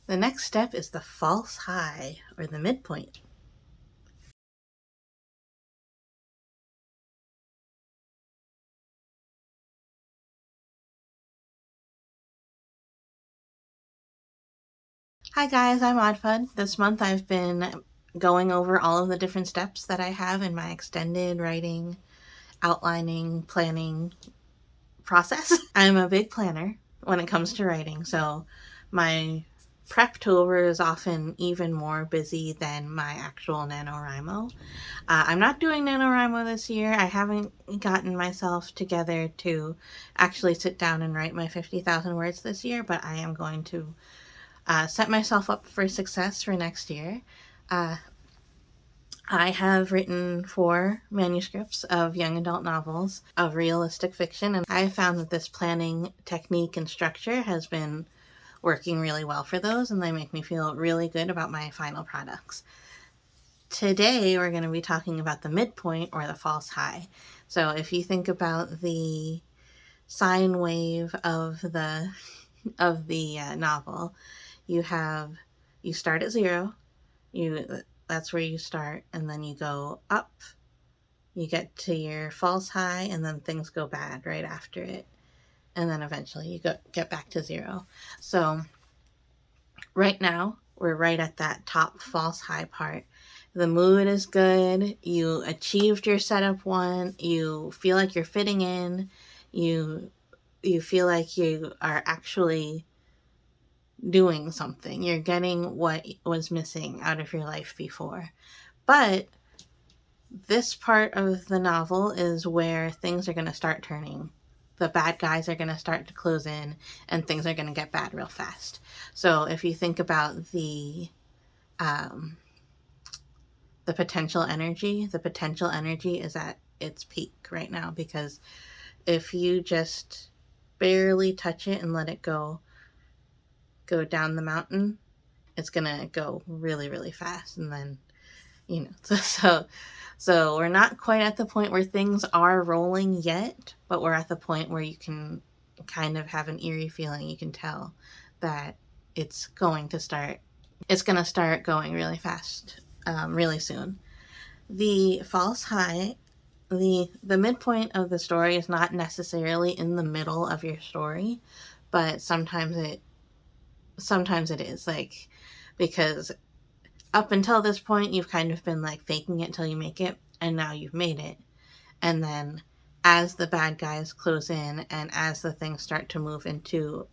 The next step is the false high, or the midpoint. Hi guys, I'm oddfud. This month I've been going over all of the different steps that I have in my extended writing, outlining, planning process. I'm a big planner when it comes to writing, so my Preptober is often even more busy than my actual NaNoWriMo. I'm not doing NaNoWriMo this year. I haven't gotten myself together to actually sit down and write my 50,000 words this year, but I am going to set myself up for success for next year. I have written 4 manuscripts of young adult novels of realistic fiction, and I have found that this planning technique and structure has been working really well for those, and they make me feel really good about my final products. Today, we're going to be talking about the midpoint, or the false high. So if you think about the sine wave of the novel, you start at 0. That's where you start, and then you go up. You get to your false high, and then things go bad right after it, and then eventually you get back to 0. So right now we're right at that top false high part. The mood is good. You achieved your setup 1. You feel like you're fitting in. You feel like you are actually doing something. You're getting what was missing out of your life before. But this part of the novel is where things are going to start turning. The bad guys are going to start to close in, and things are going to get bad real fast. So if you think about the potential energy is at its peak right now, because if you just barely touch it and let it go down the mountain, it's gonna go really, really fast. And then, so we're not quite at the point where things are rolling yet, but we're at the point where you can kind of have an eerie feeling. You can tell that it's going to start going really fast, really soon. The false high, the midpoint of the story is not necessarily in the middle of your story, but sometimes it is, like, because up until this point you've kind of been like faking it till you make it, and now you've made it. And then as the bad guys close in, and as the things start to move into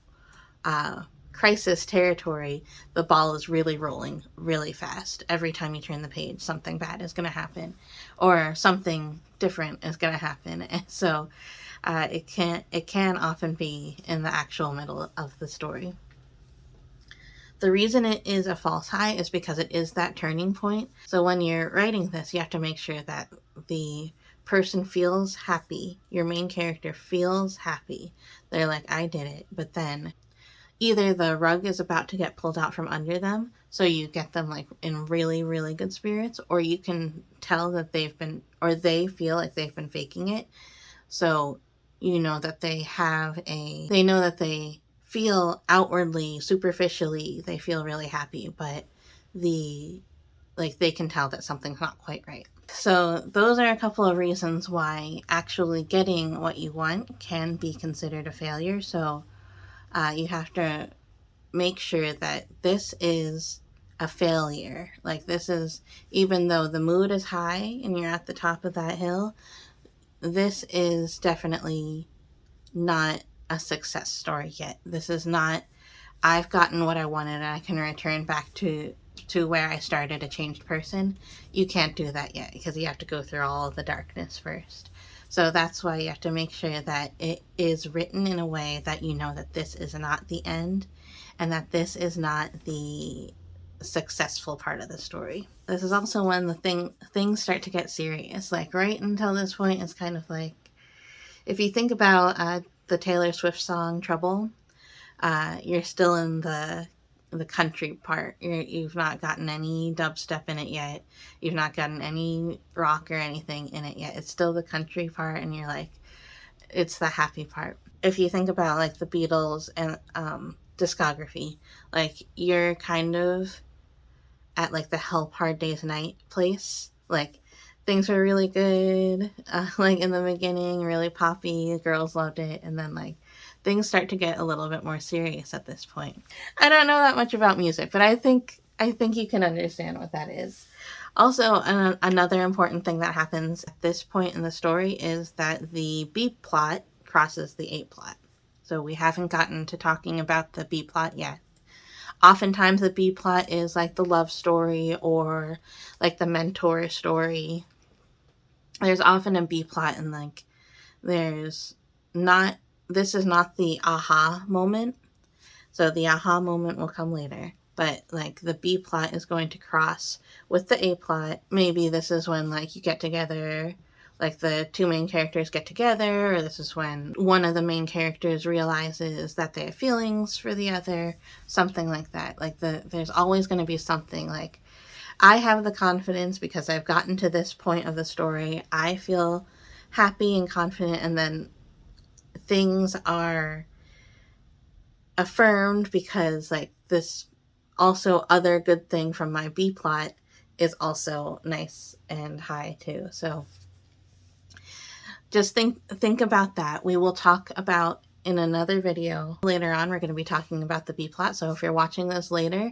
crisis territory, the ball is really rolling really fast. Every time you turn the page, something bad is going to happen, or something different is going to happen. And so it can often be in the actual middle of the story. The reason it is a false high is because it is that turning point. So when you're writing this, you have to make sure that the person feels happy. Your main character feels happy. They're like, I did it. But then either the rug is about to get pulled out from under them, so you get them like in really, really good spirits, or you can tell that they feel like they've been faking it. So you know that they feel outwardly, superficially, they feel really happy, but they can tell that something's not quite right. So those are a couple of reasons why actually getting what you want can be considered a failure. So you have to make sure that this is a failure. Like, this is, even though the mood is high and you're at the top of that hill, this is definitely not a success story yet. This is not, I've gotten what I wanted and I can return back to where I started a changed person. You can't do that yet, because you have to go through all of the darkness first. So that's why you have to make sure that it is written in a way that you know that this is not the end, and that this is not the successful part of the story. This is also when the things start to get serious. Like, right until this point, it's kind of like, if you think about the Taylor Swift song Trouble, you're still in the country part. You've not gotten any dubstep in it yet. You've not gotten any rock or anything in it yet. It's still the country part, and you're like, it's the happy part. If you think about like the Beatles and discography. Like, you're kind of at like the Help Hard Day's Night place. Like, things were really good, like in the beginning, really poppy, the girls loved it, and then like things start to get a little bit more serious at this point. I don't know that much about music, but I think you can understand what that is. Also, another important thing that happens at this point in the story is that the B plot crosses the A plot. So we haven't gotten to talking about the B plot yet. Oftentimes the B plot is like the love story or like the mentor story. There's often a B plot, and like there's not, this is not the aha moment. So the aha moment will come later. But like the B plot is going to cross with the A plot. Maybe this is when like you get together, like the two main characters get together, or this is when one of the main characters realizes that they have feelings for the other, something like that. Like there's always going to be something. Like, I have the confidence because I've gotten to this point of the story. I feel happy and confident, and then things are affirmed because like this also other good thing from my B plot is also nice and high too. So just think about that. We will talk about in another video later on. We're going to be talking about the B plot. So if you're watching this later,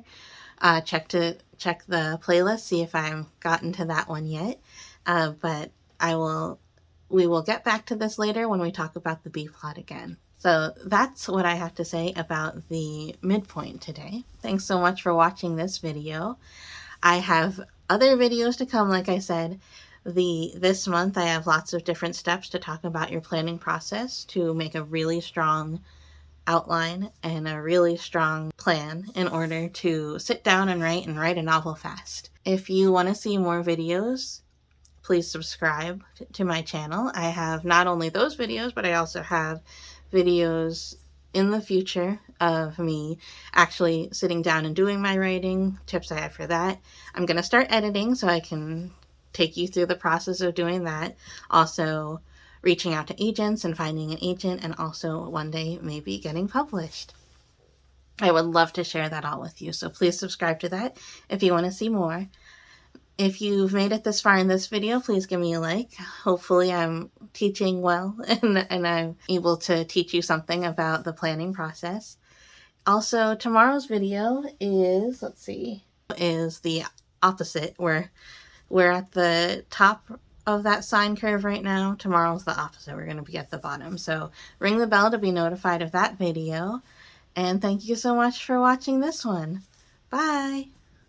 check the playlist, see if I've gotten to that one yet. But we will get back to this later when we talk about the B plot again. So that's what I have to say about the midpoint today. Thanks so much for watching this video. I have other videos to come, like I said. This month I have lots of different steps to talk about your planning process to make a really strong outline and a really strong plan in order to sit down and write a novel fast. If you want to see more videos, please subscribe to my channel. I have not only those videos, but I also have videos in the future of me actually sitting down and doing my writing, tips I have for that. I'm going to start editing so I can take you through the process of doing that. Also, reaching out to agents and finding an agent, and also one day maybe getting published. I would love to share that all with you, so please subscribe to that if you want to see more. If you've made it this far in this video, please give me a like. Hopefully I'm teaching well and I'm able to teach you something about the planning process. Also, tomorrow's video is the opposite. We're at the top of that sine curve right now. Tomorrow's the opposite. We're going to be at the bottom. So ring the bell to be notified of that video. And thank you so much for watching this one. Bye!